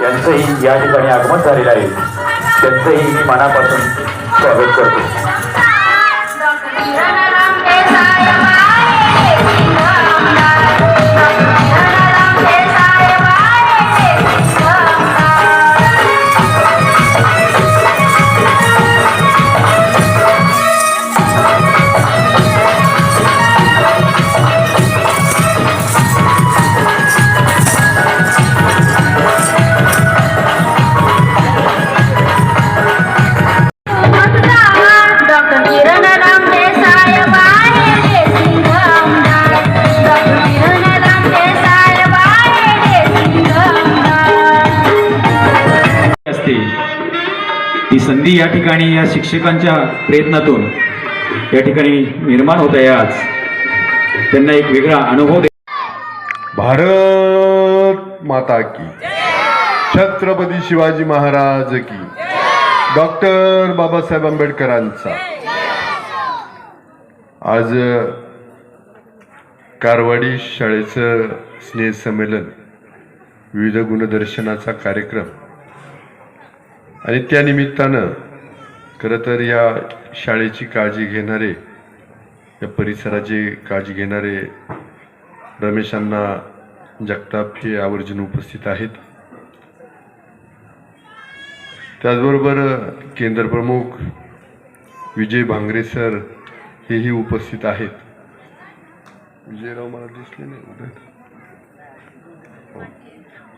यांचंही या ठिकाणी आगमन झालेलं आहे, त्यांचंही मी मनापासून स्वागत करतो. ही संधी या ठिकाणी या शिक्षकांच्या प्रयत्नातून या ठिकाणी निर्माण होत आहे. आज त्यांना एक वेगळा अनुभव भारत माता की, छत्रपती शिवाजी महाराज की, डॉक्टर बाबासाहेब आंबेडकरांचा. आज कारवाडी शाळेचं स्नेहसंमेलन, विविध गुणदर्शनाचा कार्यक्रम आणि त्या निमित्तानं खरं तर या शाळेची काळजी घेणारे, या परिसराची काळजी घेणारे रमेशांना जगताप हे आवर्जून उपस्थित आहेत. त्याचबरोबर केंद्र प्रमुख विजय भांगरे सर हेही उपस्थित आहेत. विजयराव मला दिसले नाही,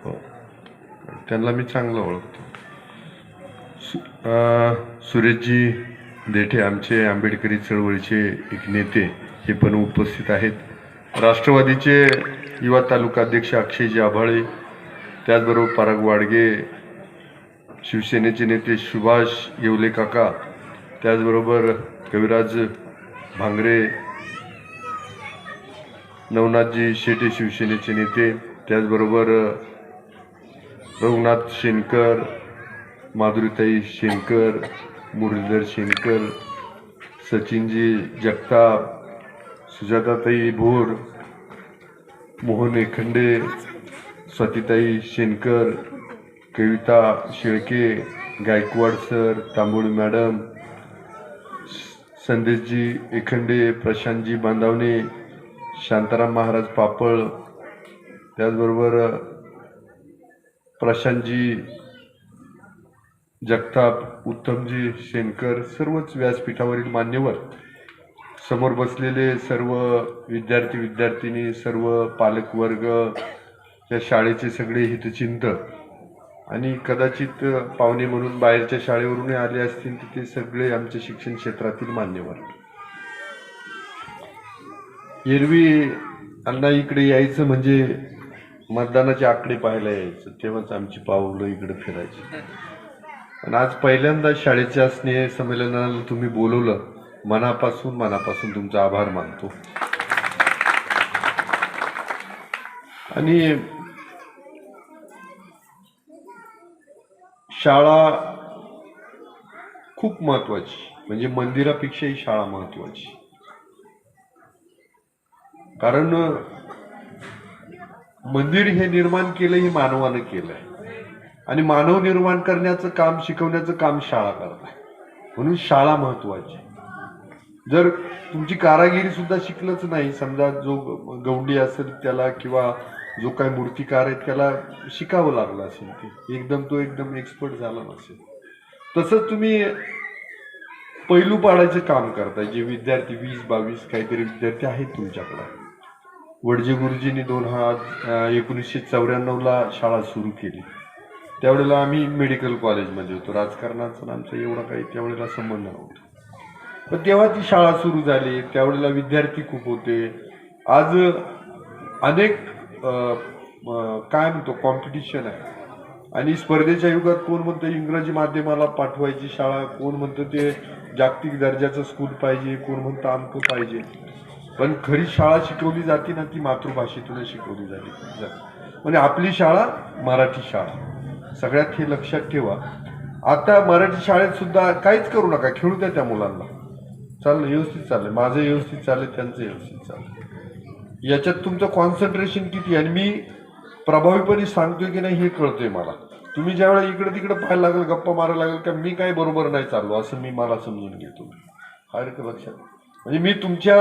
हो, त्यांना मी चांगलं ओळखतो. सुरेशजी देठे आमचे आंबेडकरी चळवळीचे एक नेते हे पण उपस्थित आहेत. राष्ट्रवादीचे युवा तालुका अध्यक्ष अक्षयजी आभाळे, त्याचबरोबर पराग वाडगे, शिवसेनेचे नेते सुभाष येवले काका, त्याचबरोबर कविराज भांगरे, नवनाथजी शेटे शिवसेनेचे नेते, त्याचबरोबर Raghunath Schenker, माधुरीताई Schenker, Muralidhar Schenker, सचिनजी Jagtap, सुजाताताई Bhor, Mohan Ekhande, स्वातीताई शेनकर, कविता शेळके, गायकवाड सर, तांबोळी मॅडम, संदेशजी एखंडे, प्रशांतजी बांधावणे, शांताराम महाराज पापळ, त्याचबरोबर प्रशांतजी जगताप, उत्तमजी शेनकर, सर्वच व्यासपीठावरील मान्यवर, समोर बसलेले सर्व विद्यार्थी विद्यार्थिनी, सर्व पालकवर्ग, या शाळेचे सगळे हितचिंतक आणि कदाचित पाहुणे म्हणून बाहेरच्या शाळेवरून आले असतील तर ते सगळे आमच्या शिक्षण क्षेत्रातील मान्यवर. एरवी अण्णा इकडे यायचं म्हणजे मतदानाचे आकडे पाहायला यायचं, तेव्हाच आमची पावलं इकडे फिरायची. आणि आज पहिल्यांदा शाळेच्या स्नेह संमेलनाला तुम्ही बोलवलं, मनापासून तुमचा आभार मानतो. आणि शाळा खूप महत्वाची, म्हणजे मंदिरापेक्षाही शाळा महत्वाची. कारण मंदिर हे निर्माण केलं हे मानवानं केलंय आणि मानव निर्माण करण्याचं काम, शिकवण्याचं काम शाळा करत आहे. म्हणून शाळा महत्वाची. जर तुमची कारागिरी सुद्धा शिकलंच नाही, समजा जो गवंडी असेल त्याला किंवा जो काही मूर्तिकार आहे त्याला शिकावं लागलं असेल, ते एकदम एक्सपर्ट झाला नसेल. तसंच तुम्ही पैलू पाडायचं काम करताय. जे विद्यार्थी 20-22 काहीतरी विद्यार्थी आहेत तुमच्याकडे. वडजे गुरुजींनी 1994ला शाळा सुरू केली. त्यावेळेला आम्ही मेडिकल कॉलेजमध्ये होतो. राजकारणाचा आमचा एवढा काही त्यावेळेला संबंध नव्हता. पण तेव्हा ती शाळा सुरू झाली. त्यावेळेला विद्यार्थी खूप होते. आज अनेक काय म्हणतो कॉम्पिटिशन आहे आणि स्पर्धेच्या युगात कोण म्हणतं इंग्रजी माध्यमाला पाठवायची शाळा, कोण म्हणतं ते जागतिक दर्जाचं स्कूल पाहिजे, कोण म्हणतं आमकं पाहिजे. पण खरी शाळा शिकवली जाते ना ती मातृभाषेतूनच शिकवली जाते. म्हणजे आपली शाळा मराठी शाळा. सगळ्यात हे लक्षात ठेवा. आता मराठी शाळेत सुद्धा काहीच करू नका, खेळू द्या त्या मुलांना. चाललं व्यवस्थित चाललंय, माझं व्यवस्थित चाललंय, त्यांचं व्यवस्थित चाललंय. याच्यात तुमचं कॉन्सन्ट्रेशन किती आणि मी प्रभावीपणे सांगतोय की नाही हे कळतंय मला. तुम्ही ज्यावेळेला इकडे तिकडे पाहायला लागेल, गप्पा मारायला लागेल का मी काय बरोबर नाही चाललो असं मी मला समजून घेतो. हा रे का लक्षात, म्हणजे मी तुमच्या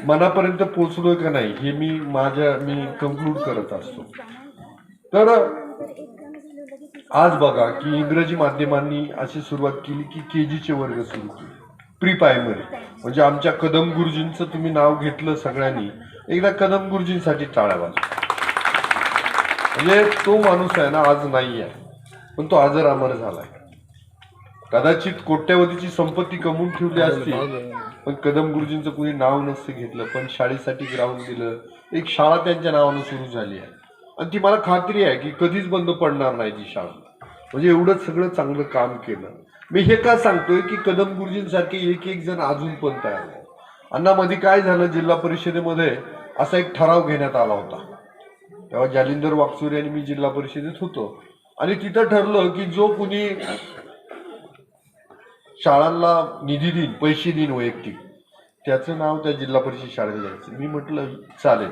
मनापर्यंत पोचलोय का नाही हे मी कंक्लूड करत असतो. तर आज बघा की इंग्रजी माध्यमांनी अशी सुरुवात केली की KGचे वर्ग सुरू केले, प्री प्रायमरी. म्हणजे आमच्या कदम गुरुजींचं तुम्ही नाव घेतलं सगळ्यांनी, एकदा कदम गुरुजींसाठी टाळ्या वाजवा. म्हणजे तो माणूस आहे ना आज नाही आहे, पण तो आजर अमर झालाय. कदाचित कोट्यवधीची संपत्ती कमवून ठेवली असती, पण कदम गुरुजींचं कुणी नाव नसतं घेतलं. पण शाळेसाठी ग्राउंड दिलं, एक शाळा त्यांच्या नावानं सुरू झाली आहे आणि ती मला खात्री आहे की कधीच बंद पडणार नाही ती शाळा. म्हणजे एवढं सगळं चांगलं काम केलं. मी हे का सांगतोय की कदम गुरुजींसारखे एक जण अजून पण तयार आहे. अण्णा मध्ये काय झालं, जिल्हा परिषदेमध्ये असा एक ठराव घेण्यात आला होता. तेव्हा जालिंदर वाकचोरे आणि मी जिल्हा परिषदेत होतो आणि तिथं ठरलं की जो कुणी शाळांना निधी देईन, पैसे देईन वैयक्तिक, त्याचं नाव त्या जिल्हा परिषद शाळेत द्यायचं. मी म्हटलं चालेल,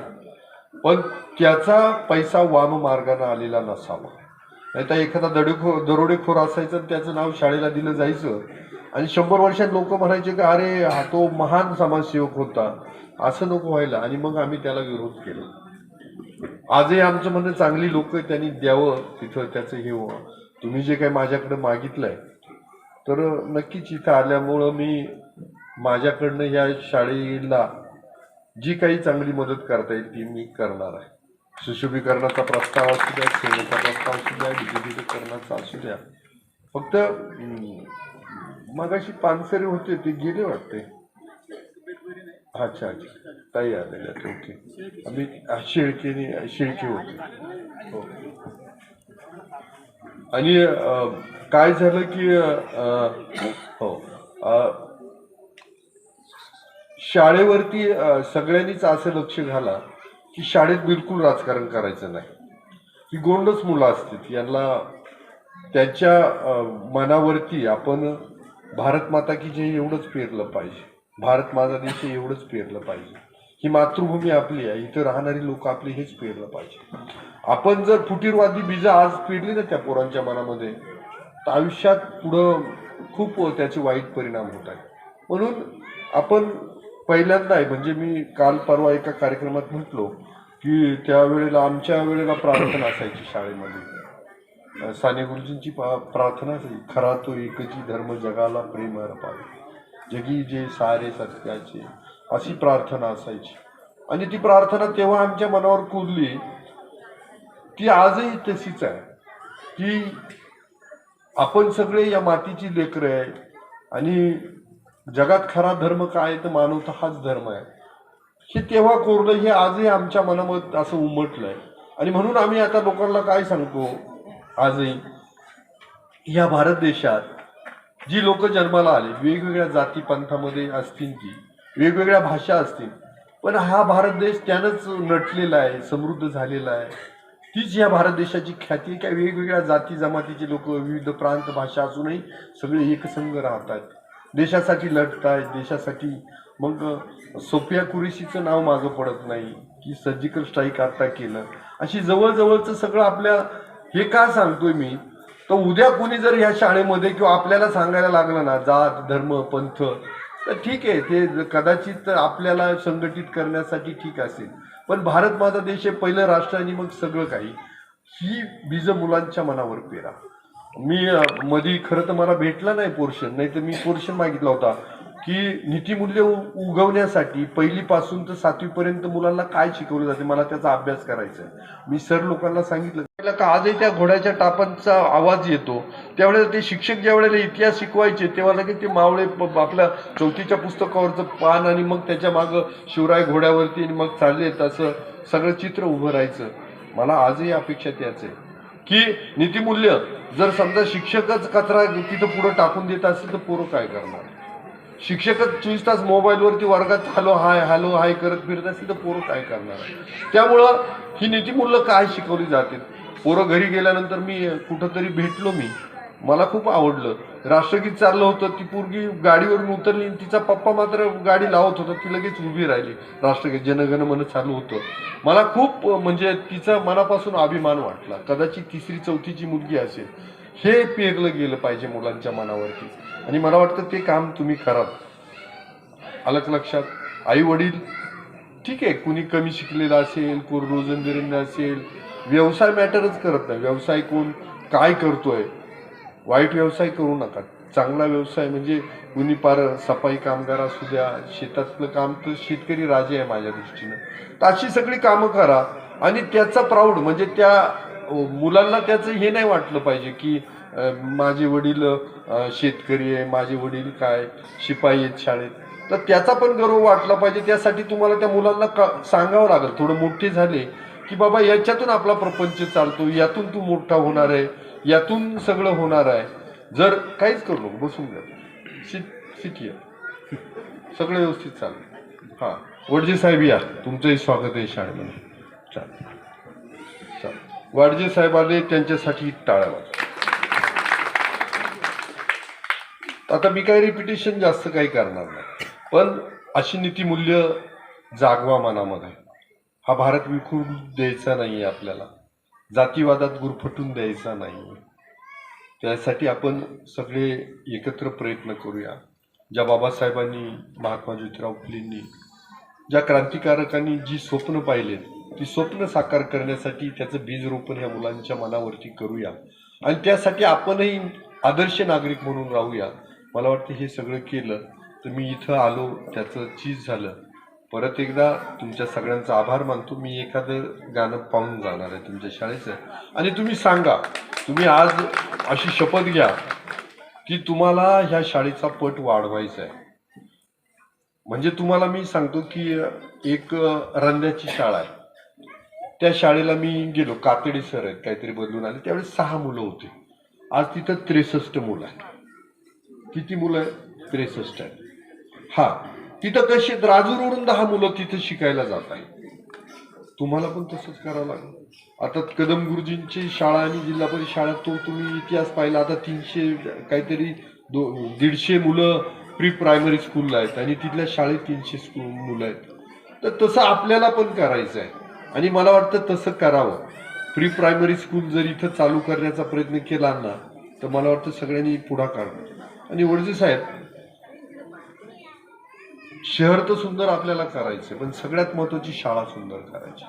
पण त्याचा पैसा वाममार्गाने आलेला नसावा. नाही तर एखादा दरोडेखोर असायचं, त्याचं नाव शाळेला दिलं जायचं आणि 100 वर्षात लोक म्हणायचे की अरे हा तो महान समाजसेवक होता. असं नको व्हायला, आणि मग आम्ही त्याला विरोध केला. आजही आमचं म्हणणं चांगली लोक त्यांनी द्यावं तिथं, त्याचं हे व्हावं. तुम्ही जे काही माझ्याकडे मागितलंय तर नक्कीच इथं आल्यामुळं मी माझ्याकडनं या शाळेला जी काही चांगली मदत करता येईल ती मी करणार आहे. सुशोभीकरणाचा प्रस्ताव असू द्या, सेवेचा प्रस्ताव असू द्या, डिजिटलीकरणाचा असू द्या. फक्त मगाशी पानसरे होते, ते गेले वाटते. अच्छा, ताई आलेल्या, ओके. आम्ही शेळके होते. हो. आणि काय झालं की हो, शाळेवरती सगळ्यांनीच असं लक्ष घाला की शाळेत बिलकुल राजकारण करायचं नाही. ही गोंडच मुलं असतील, यांना त्यांच्या मनावरती आपण भारत माता की जय एवढंच पेरलं पाहिजे, भारत माझा देश एवढंच पेरलं पाहिजे. ही मातृभूमी आपली आहे, इथं राहणारी लोक आपली हेच पेरलं पाहिजे. आपण जर फुटीरवादी बीज आज पेरली ना त्या पोरांच्या मनामध्ये, तर आयुष्यात पुढं खूप त्याचे वाईट परिणाम होत आहेत. म्हणून आपण पहिल्यांदा आहे, म्हणजे मी काल परवा एका कार्यक्रमात म्हटलो की त्यावेळेला आमच्या वेळेला प्रार्थना असायची शाळेमध्ये. साने गुरुजींची प्रार्थना असायची, खरा तो एकची धर्म जगाला प्रेम अर्पावे, जगी जे सारे सत्याचे, अशी प्रार्थना असायची. आणि ती प्रार्थना तेव्हा आमच्या मनावर कोरली, ती आजही तशीच आहे की आपण सगळे या मातीची लेकरं आहे आणि जगात खरा धर्म काय तर मानवता हाच धर्म आहे. हे तेव्हा कोरलं, हे आजही आमच्या मनामध्ये असं उमटलंय. आणि म्हणून आम्ही आता लोकांना काय सांगतो, आजही या भारत देशात जी लोक जन्माला आले, वेगवेगळ्या जाती पंथामध्ये असतील, ती वेगवेगळ्या भाषा असतील, पण हा भारत देश त्यानंच नटलेला आहे, समृद्ध झालेला आहे. तीच या भारत देशाची ख्याती. काय वेगवेगळ्या जाती जमातीचे लोक, विविध प्रांत भाषा असूनही सगळे एकसंघ राहतात, देशासाठी लढतायत, देशासाठी. मग सोफिया कुरेशीचं नाव मागं पडत नाही की सर्जिकल स्ट्राईक आता केलं. अशी जवळजवळचं सगळं आपल्या. हे का सांगतोय मी, तर उद्या कोणी जर ह्या शाळेमध्ये किंवा आपल्याला सांगायला लागलं ना जात धर्म पंथ, तर ठीक आहे, ते कदाचित आपल्याला संघटित करण्यासाठी ठीक असेल, पण भारत माझा देश आहे, पहिलं राष्ट्र आणि मग सगळं काही. ही बीज मुलांच्या मनावर पेरा. मी मध्ये खरं तर मला भेटला नाही पोर्शन, नाही तर मी पोर्शन मागितला होता की नीतिमूल्य उगवण्यासाठी पहिलीपासून तर 7वी पर्यंत मुलांना काय शिकवलं जाते, मला त्याचा अभ्यास करायचा आहे. मी सर लोकांना सांगितलं का आजही त्या घोड्याच्या टापांचा आवाज येतो, त्यावेळेला ते शिक्षक ज्या वेळेला इतिहास शिकवायचे तेव्हा लगेच ते मावळे आपल्या 4थीच्या पुस्तकावरचं पान आणि मग त्याच्या मागं शिवराय घोड्यावरती आणि मग चाललेत असं सगळं चित्र उभं राहायचं. मला आजही अपेक्षा त्याच आहे की नीतिमूल्य जर समजा शिक्षकच कचरा तिथं पुढं टाकून देत असेल तर पोरं काय करणार. शिक्षकच 24 तास मोबाईलवरती वर्गात हॅलो हाय करत फिरत असेल तर पोरं काय करणार. त्यामुळं ही नीतिमूल्य काय शिकवली जाते. पोरं घरी गेल्यानंतर मी कुठंतरी भेटलो, मी मला खूप आवडलं. राष्ट्रगीत चाललं होतं, ती पोरगी गाडीवरून उतरली आणि तिचा पप्पा मात्र गाडी लावत होता, ती लगेच उभी राहिली. राष्ट्रगीत जनगण मन चालू होतं. मला खूप म्हणजे तिचा मनापासून अभिमान वाटला. कदाचित 3री-4थीची मुलगी असेल. हे पेरलं गेलं पाहिजे मुलांच्या मनावरती आणि मला वाटतं ते काम तुम्ही कराल. आलं का लक्षात? आई वडील ठीक आहे, कुणी कमी शिकलेलं असेल, कोण रोजंदारीनं असेल, व्यवसाय मॅटरच करत नाही. व्यवसाय कोण काय करतोय, वाईट व्यवसाय करू नका. चांगला व्यवसाय म्हणजे कुणी पार सफाई कामगार असू द्या, शेतातलं काम तर शेतकरी राजे आहे माझ्या दृष्टीनं. तर अशी सगळी कामं करा आणि त्याचा प्राऊड म्हणजे त्या मुलांना त्याचं हे नाही वाटलं पाहिजे की माझे वडील शेतकरी आहे, माझे वडील काय शिपाई आहेत शाळेत. तर त्याचा पण गर्व वाटला पाहिजे. त्यासाठी तुम्हाला त्या मुलांना सांगावं लागेल थोडं मोठे झाले की बाबा याच्यातून आपला प्रपंच चालतो, यातून तू मोठा होणार आहे, यातून सगळं होणार आहे. जर काहीच करू नको, बसून द्या, शिकी सगळं व्यवस्थित चालेल. हां, वडजे साहेब या, तुमचंही स्वागत आहे शाळेमध्ये. चालेल, वडजे साहेब आले, त्यांच्यासाठी टाळ्या वाजवा. आता मी काही रिपिटेशन जास्त काही करणार नाही, पण अशी नीतिमूल्य जागवा मनामध्ये. हा भारत विखुरून द्यायचा नाही आहे आपल्याला, जातीवादात गुरफटून द्यायचा नाही. त्यासाठी आपण सगळे एकत्र प्रयत्न करूया. ज्या बाबासाहेबांनी, महात्मा ज्योतिराव फुलेंनी, ज्या क्रांतिकारकांनी जी स्वप्न पाहिलेत ती स्वप्न साकार करण्यासाठी त्याचं बीज रोपण ह्या मुलांच्या मनावरती करूया आणि त्यासाठी आपणही आदर्श नागरिक म्हणून राहूया. मला वाटतं हे सगळं केलं तर मी इथं आलो त्याचं चीज झालं. परत एकदा तुमच्या सगळ्यांचा आभार मानतो. मी एखादं गाणं पाहून जाणार आहे तुमच्या शाळेचं आणि तुम्ही सांगा, तुम्ही आज अशी शपथ घ्या की तुम्हाला ह्या शाळेचा पट वाढवायचा आहे. म्हणजे तुम्हाला मी सांगतो की एक रंध्याची शाळा आहे, त्या शाळेला मी गेलो, कातडे सर आहेत काहीतरी बदलून आले, त्यावेळेस 6 मुलं होते. आज तिथं 63 मुलं आहेत. किती मुलं आहेत? 63 आहेत. हा, तिथं कशी राजूरवरून 10 मुलं तिथं शिकायला जात आहेत. तुम्हाला पण तसंच करावं लागेल. आता कदम गुरुजींची शाळा आणि जिल्हा परिषद शाळा तो तुम्ही इतिहास पाहिला. आता 300 काहीतरी 150 मुलं प्री प्रायमरी स्कूलला आहेत आणि तिथल्या शाळेत 300 मुलं आहेत. तर तसं आपल्याला पण करायचं आहे आणि मला वाटतं तसं करावं. प्री प्रायमरी स्कूल जर इथं चालू करण्याचा प्रयत्न केला ना तर मला वाटतं सगळ्यांनी पुढाकार. आणि वडजे साहेब, शहर तर सुंदर आपल्याला करायचं पण सगळ्यात महत्वाची शाळा सुंदर करायची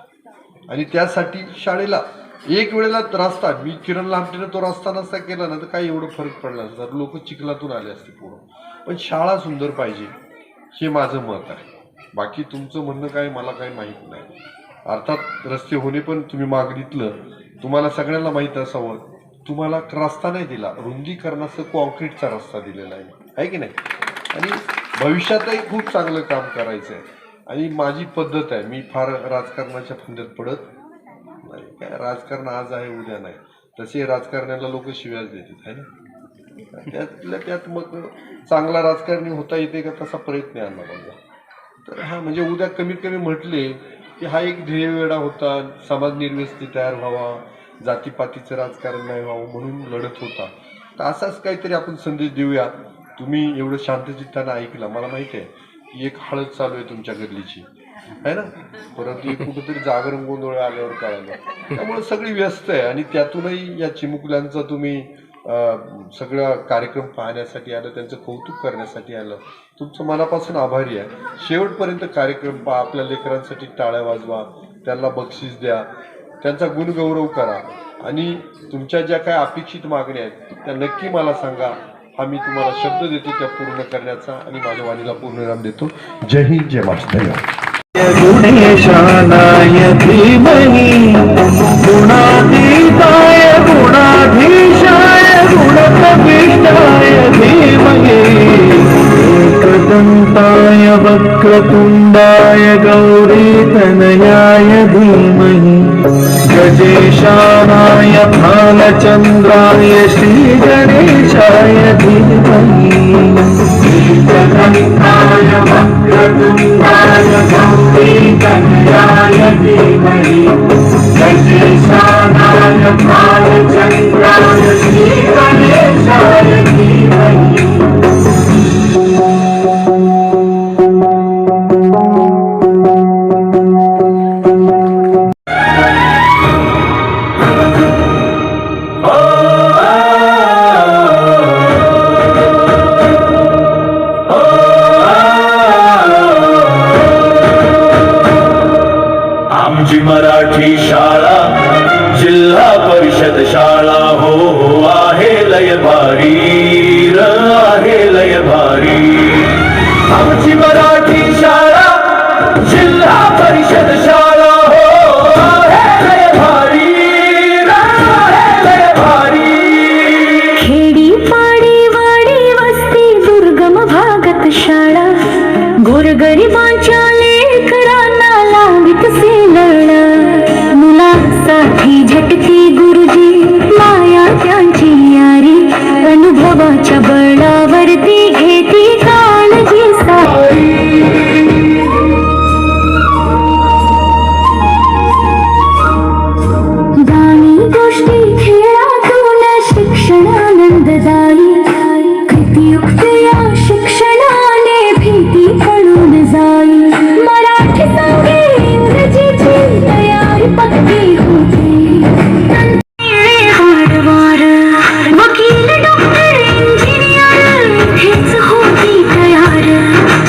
आणि त्यासाठी शाळेला एक वेळेला रस्ता, मी किरण लांबटेनं तो रस्ता नसता केला ना तर काही एवढं फरक पडला नसता, लोक चिखलातून आले असते पुढं. पण शाळा सुंदर पाहिजे हे माझं मत आहे. बाकी तुमचं म्हणणं काय मला काही माहीत नाही. अर्थात रस्ते होणे पण तुम्ही मागणीतलं, तुम्हाला सगळ्यांना माहीत असावं, तुम्हाला रस्ता नाही दिला, रुंदीकरणाचं कॉन्क्रीटचा रस्ता दिलेला आहे की नाही. आणि भविष्यातही खूप चांगलं काम करायचं आहे आणि माझी पद्धत आहे, मी फार राजकारणाच्या फंद्यात पडत नाही. काय राजकारण आज आहे उद्या नाही, तसे राजकारण्याला लोक शिव्याच देतात आहे ना. त्यातल्या त्यात मग चांगला राजकारणी होता येते का तसा प्रयत्न आहे माझा. तर हा म्हणजे उद्या कमीत कमी म्हटले की हा एक ध्येयवेडा होता, समाज निर्व्यस्ती तयार व्हावा, जातीपातीचं राजकारण नाही व्हावं म्हणून लढत होता. तर असाच काहीतरी आपण संदेश देऊया. तुम्ही एवढं शांतचित्तानं ऐकलं, मला माहिती आहे की एक हळद चालू आहे तुमच्या गल्लीची आहे ना, परत कुठेतरी जागरण गोंधळ आल्यावर कळालं. त्यामुळे सगळी व्यस्त आहे आणि त्यातूनही या चिमुकल्यांचा तुम्ही सगळं कार्यक्रम पाहण्यासाठी आलं, त्यांचं कौतुक करण्यासाठी आलं, तुमचं मनापासून आभारी आहे. शेवटपर्यंत कार्यक्रम पहा, आपल्या लेकरांसाठी टाळ्या वाजवा, त्यांना बक्षीस द्या, त्यांचा गुणगौरव करा आणि तुमच्या ज्या काय अपेक्षित मागण्या आहेत त्या नक्की मला सांगा. हा मी तुम्हाला शब्द देतो त्या पूर्ण करण्याचा आणि माझ्या वाणीला पूर्णविराम देतो. जय हिंद, जय महाराष्ट्र. गुणेशानाय धीमहि गुणातीताय गुणाधीशाय गुणप्रविष्टाय धीमहि एकदन्ताय वक्रतुण्डाय गौरीतनयाय धीमहि गजेशानाय भालचन्द्राय श्रीगणेशाय धीमहि एकदन्ताय वक्रतुण्डाय गौरीतनयाय धीमहि गजेशानाय भालचन्द्राय श्रीगणेशाय हो आहे लय भारी र आहे लय भारी आमची मराठी शाळा जिल्हा परिषद शाळा हो आहे लय भारी र आहे लय भारी खेडी पाडी वाडी वस्ती दुर्गम भागात शाळा गोरगरिबांच्या लेकरांना लावित लढा मुलांसाठी झटती गुरुजी माया त्यांची यारी अनुभवाच्या बळावरती घेती काळजी सारी गाणी गोष्टी खेळातून शिक्षण आनंददायी कृतीयुक्त या शिक्षणाने भीती पडून जाई मराठी सांगे इंग्रजीची तयारी पक्की होती वारंवार वकील डॉक्टर इंजिनियर हेच होती तयार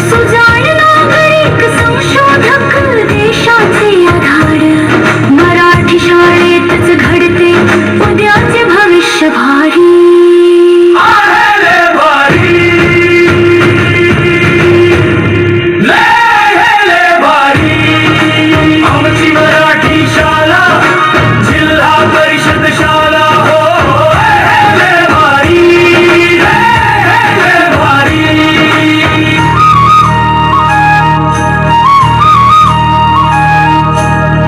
सुजाण नागरिक संशोधक देशाचे आधार मराठी शाळेतच घडते उद्याचे भविष्य भारी आमची मराठी शाळा जिल्हा परिषद शाळा हो लय भारी लय भारी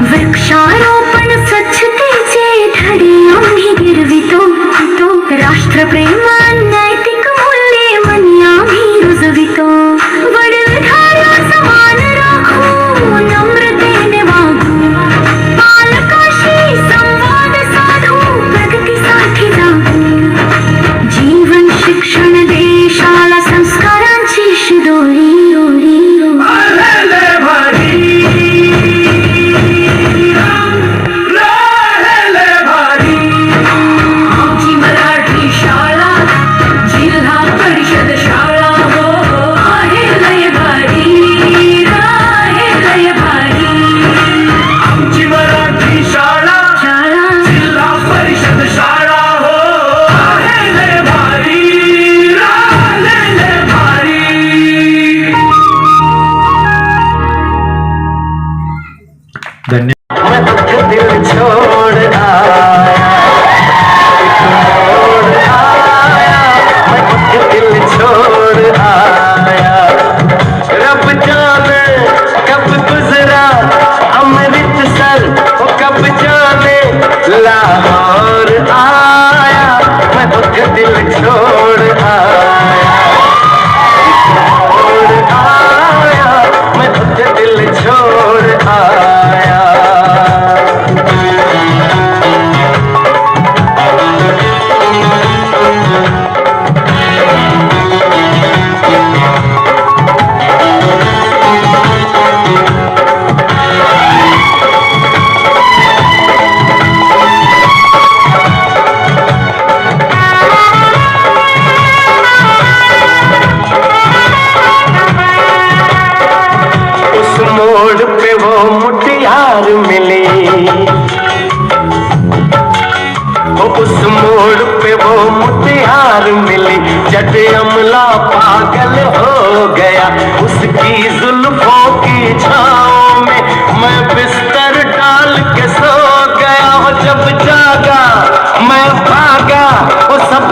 वृक्षारोपण स्वच्छतेचे धडे आम्ही गिरवितो राष्ट्रप्रेम नैतिक मूल्ये मनी आम्ही रुजवितो वडीलधाऱ्या समान राखू नम्रतेने वागू पालकाशी संवाद साधू प्रगतीसाठी जागू जीवन शिक्षण देशाला संस्कारांची शिदोरी लय भारी लय भारी आमची मराठी शाळा जिल्हा परिषद शाळा हो आहे लय भारी आहे लय भारी आमची मराठी शाळा जिल्हा परिषद शाळा हो आहे लय भारी लय भारी धन्यवाद. मैं दुख दिल छोड़ आया एक मोड़ आया मैं दुख दिल छोड़ आया रब जाने कब गुजरा अमृतसर वो कब जाने लाहौर आया मैं दुख दिल छोड़ आया छोड़ आया मैं दुख दिल छोड़ आया उस मोड़ पे वो मुटियार मिली उस मोड़ पे वो मुटियार मिली जट अमला पागल हो गया उसकी जुल्फों की छाँव में मैं बिस्तर डाल के सो गया जब जागा मैं भागा वो सब